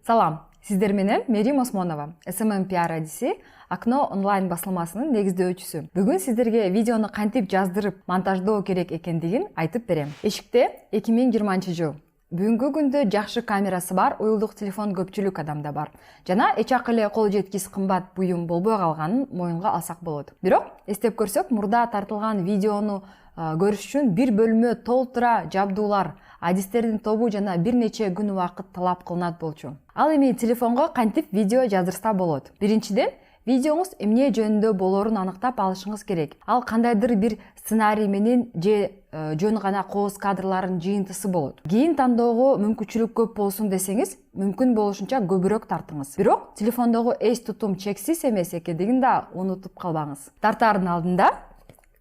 Салам, сиздер менен Мерим Осмонова, SMM PR адиси, Акно онлайн басылмасынын негиздөөчүсү. Бүгүн сиздерге видеону кантип жаздырып, монтаждоо керек экендигин айтып берем. Эшикте 2020 жыл. Бүгүнкү күндө жакшы камерасы бар, уюлдук телефон көпчүлүк адамда бар. Жана эчак эле кол жеткис кымбат буюм болбой калганын моюнга алсак болот. Бирок, эстеп көрсөк, мурда тартылган видеону көрүш үчүн бир бөлмө толтура жабдуулар, адистердин тобу жана бир нече күн убакыт талап кылынат болчу. Ал эми телефонго кантип видео жаздырса болот? Биринчиден, видеоңуз эмне жөнүндө болорун аныктап алышыңыз керек. Ал кандайдыр бир сценарий менен же жөн гана кооз кадрлардын жыйынтысы болот. Кийин тандоого мүмкүнчүлүк көп болсун десеңиз, мүмкүн болушунча көбүрөөк тартыңыз. Бирок телефондогу эс тутум чексиз эмес экендигин да унутуп калбаңыз. Тартаардын алдында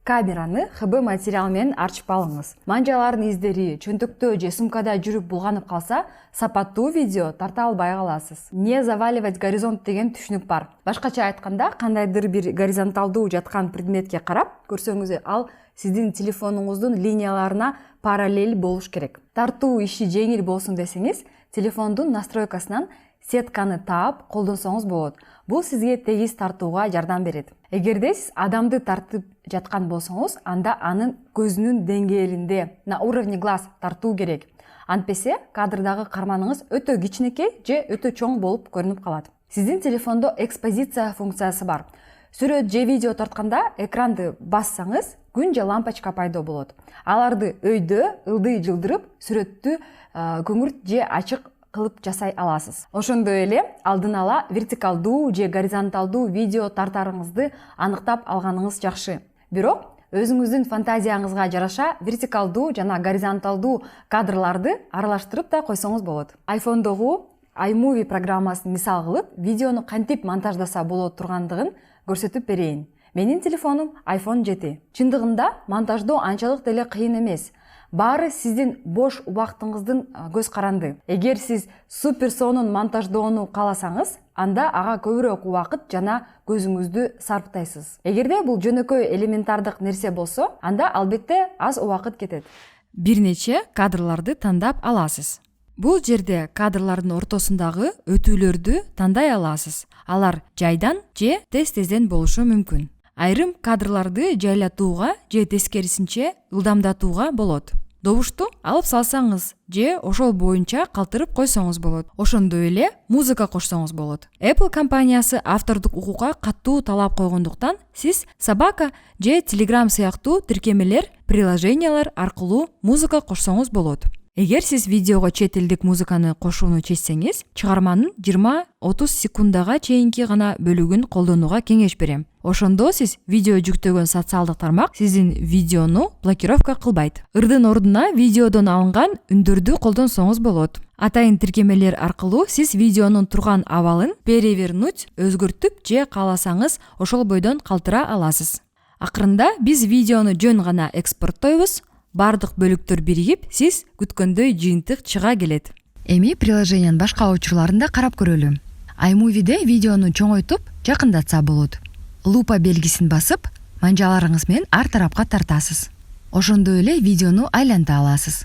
камераны ХБ материал менен арчып алыңыз. Манжалардын издери чөнтөктө же сумкада жүрүп булганып калса, сапаттуу видео тарта албай каласыз. Не заваливать горизонт деген түшүнүк бар. Башкача айтканда, кандайдыр бир горизонталдуу жаткан предметке карап көрсөңүз, ал сиздин телефонуңуздун линияларына параллель болуш керек. Тартуу иши жеңил болсун десеңиз, телефондун настройкасынан сетканы таап колдонсоңуз болот. Бул сизге тегиз тартууга жардам берет. Эгерде сиз адамды тартып жаткан болсоңуз, анда анын көзүнүн деңгээлинде, на уровне глаз тартуу керек. Антпесе кадрдагы карманыңыз өтө кичинекей же өтө чоң болуп көрүнүп калат. Сиздин телефондо экспозиция функциясы бар. Сүрөт же видео тартканда экранды бассаңыз, күн же лампочка пайда болот. Аларды өйдө ылдый жылдырып, сүрөттү көңүрт же ачык кылып жасай аласыз. Ошондой эле алдын ала вертикалдуу же горизонталдуу видео тартарыңызды аныктап алганыңыз жакшы. Бирок өзүңүздүн фантазияңызга жараша вертикалдуу жана горизонталдуу кадрларды аралаштырып да койсоңуз болот. iPhone'догу iMovie программасын мисал кылып, видеону кантип монтаждаса болот тургандыгын көрсөтүп берейин. Менин телефонум iPhone 7. Чындыгында монтаждоо анчалык деле кыйын эмес. Баары сиздин бош убактыңыздын көз каранды. Эгер сиз супер сонун монтаждоону кааласаңыз, анда ага көбүрөөк убакыт жана көзүңүздү сарптайсыз. Эгерде бул жөнөкөй элементардык нерсе болсо, анда албетте аз убакыт кетет. Бир нече кадрларды тандап аласыз. Бул жерде кадрлардын ортосундагы өтүүлөрдү тандай аласыз. Алар жайдан же тез-тезден болушу мүмкүн. Айрым кадрларды жайлатууга же тескерисинче ылдамдатууга болот. Добушту алып салсаңыз же ошол боюнча калтырып койсоңуз болот. Ошондой эле музыка кошсоңуз болот. Apple компаниясы автордук укукка катуу талап койгондуктан, сиз Собака же Telegram сыяктуу тиркемелер, приложениялар аркылуу музыка кошсоңуз болот. Эгер сиз видеого чет элдик музыканы кошууну чечсеңиз, чыгарманын 20-30 секундага чейинки гана бөлүгүн колдонууга кеңеш берем. Ошондо сиз видео жүктөгөн социалдык тармак сиздин видеону блокировка кылбайт. Ырдын ордуна видеодон алынган үндөрдү колдонсоңуз болот. Атайын тиркемелер аркылуу сиз видеонун турган абалын перевернуть, өзгөртүп же кааласаңыз ошол бойдон калтыра аласыз. Акырында биз видеону жөн гана экспорттойбуз. Бардык бөлүктөр биригип, сиз күткөндөй жыйынтык чыга келет. Эми приложениянын башка учурларында карап көрөлү. iMovie'де видеону чоңойтуп, жакындатса болот. Лупа белгисин басып, манжаларыңыз менен ар тарапка тартасыз. Ошондой эле видеону айланта аласыз.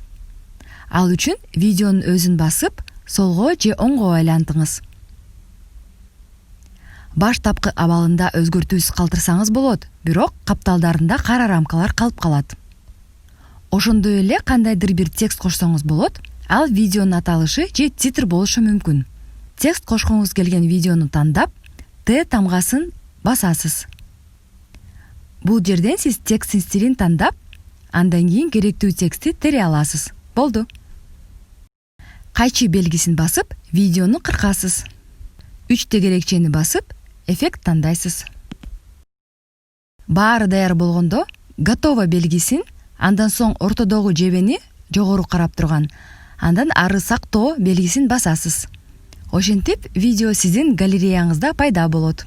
Ал үчүн видеонун өзүн басып, солго же оңго айлантыңыз. Баш тапкы абалында өзгөртүүсүз калтырсаңыз болот, бирок капталдарында кара рамкалар калып калат. Ошондой эле кандайдыр бир текст кошсоңуз болот, ал видеонун аталышы же титр болушу мүмкүн. Текст кошкоңуз келген видеону тандап, Т тамгасын басасыз. Бул жерден сиз тексттин стилин тандап, андан кийин керектүү текстти тере аласыз. Болду. Кайчы белгисин басып, видеону кыркасыз. 3 тегерекчени басып, эффект тандайсыз. Баары даяр болгондо, готово белгисин, андан соң ортодогу жебени жогору карап турган, андан ары сактоо белгисин басасыз. Ошентип, видео сиздин галереяңызда пайда болот.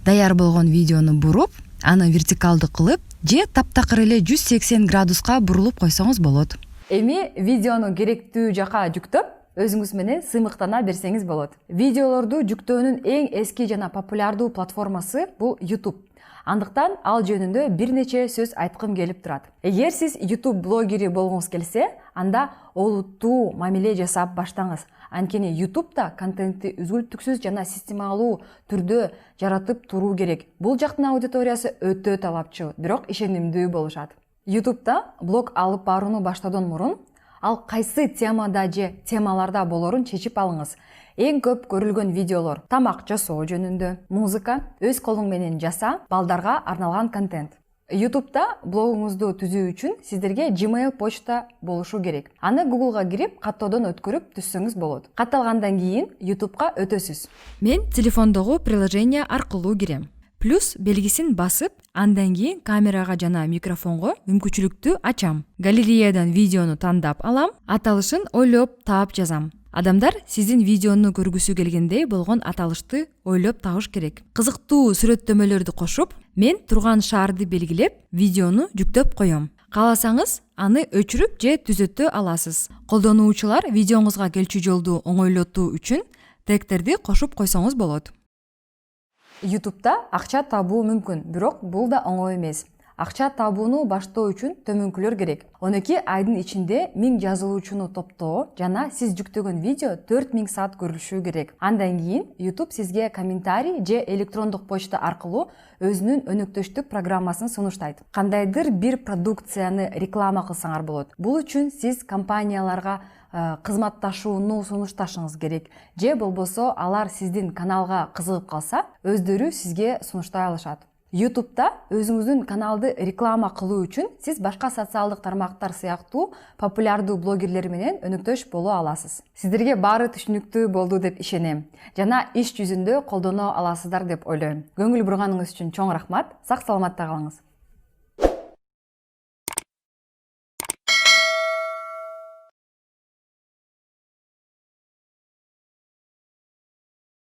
Даяр болгон видеону буруп, аны вертикалдуу кылып, же таптакыр эле 180 градуска бурулуп койсоңуз болот. Эми видеону керектүү жака жүктөп, өзүңүз менен сыймыктана берсеңиз болот. Видеолорду жүктөөнүн эң эски жана популярдуу платформасы бул YouTube. Андыктан ал жөнүндө бир нече сөз айткым келип турат. Эгер сиз YouTube блогери болгуңуз келсе, анда олуттуу мамиле жасап баштаңыз. Анткени YouTube'да контентти үзгүлтүксүз жана системалуу түрдө жаратып туруу керек. Бул жактын аудиториясы өтө талапчу, бирок ишенимдүү болушат. YouTube'да блог алып барууну баштоодон мурун ал кайсы темада же темаларда болорун чечип алыңыз. Эң көп көрүлгөн видеолор тамак жасоо жөнүндө, музыка, өз колуң менен жаса, балдарга арналган контент. YouTube'да блогуңузду түзүү үчүн сиздерге Gmail почта болушу керек. Аны Google'га кирип, каттоодон өткөрүп түзсөңүз болот. Катталгандан кийин YouTube'га өтөсүз. Мен телефондогу приложение аркылуу кирем. Плюс белгисин басып, андан кийин камерага жана микрофонго мүмкүнчүлүктү ачам. Галереядан видеону тандап алам, аталышын ойлоп таап жазам. Адамдар сиздин видеону көргүсү келгендей болгон аталышты ойлоп табыш керек. Кызыктуу сүрөттөмөлөрдү кошуп, мен турган шаарды белгилеп, видеону жүктөп коем. Кааласаңыз, аны өчүрүп же түзөтө аласыз. Колдонуучулар видеоңузга келчү жолду оңойлотуу үчүн тегтерди кошуп койсоңуз болот. YouTube'да акча табуу мүмкүн, бирок бул да оңой эмес. Акча табууну баштоо үчүн төмөнкүлөр керек. 12 айдын ичинде 1000 жазылуучуну топтоо жана сиз жүктөгөн видео 4000 саат көрүлүшү керек. Андан кийин YouTube сизге комментарий же электрондук почта аркылуу өзүнүн өнөктөштүк программасын сунуштайт. Кандайдыр бир продукцияны реклама кылсаңар болот. Бул үчүн сиз компанияларга кызматташууну сунушташыңыз керек. Же болбосо алар сиздин каналга кызыгып калса, өздөрү сизге сунуштай алышат. YouTube'да өзүңүздүн каналды реклама кылуу үчүн сиз башка социалдык тармактар сыяктуу популярдуу блогерлер менен өнөктөш боло аласыз. Сиздерге баары түшүнүктүү болду деп ишенем жана иш жүзүндө колдоно аласыздар деп ойлойм. Көңүл бурганыңыз үчүн чоң рахмат. Сак саламатта калыңыз.